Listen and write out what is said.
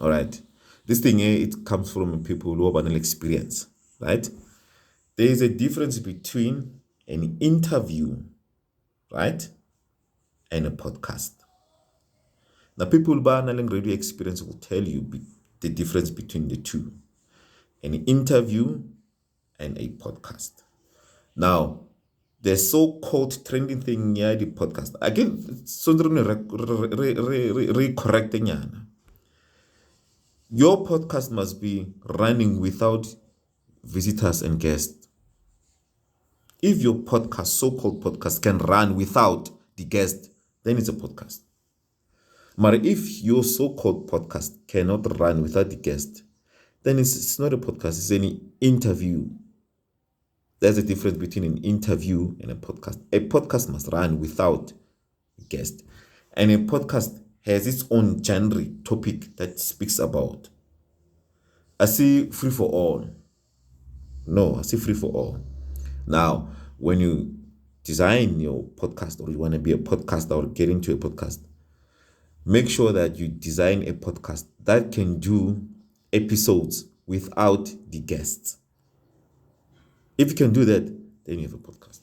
All right. This thing, it comes from people who have an experience, right? There is a difference between an interview, right, and a podcast. Now, people who have radio experience will tell you the difference between the two, an interview and a podcast. Now, the so-called trending thing here, the podcast. Again, so correcting your podcast must be running without visitors and guests. If your podcast, so-called podcast, can run without the guest, then it's a podcast. But if your so-called podcast cannot run without the guest, then it's not a podcast, it's any interview. There's a difference between an interview and a podcast. A podcast must run without a guest. And a podcast has its own genre topic that speaks about. I see free for all. No, I see free for all. Now, when you design your podcast or you want to be a podcaster or get into a podcast, make sure that you design a podcast that can do episodes without the guests. If you can do that, then you have a podcast.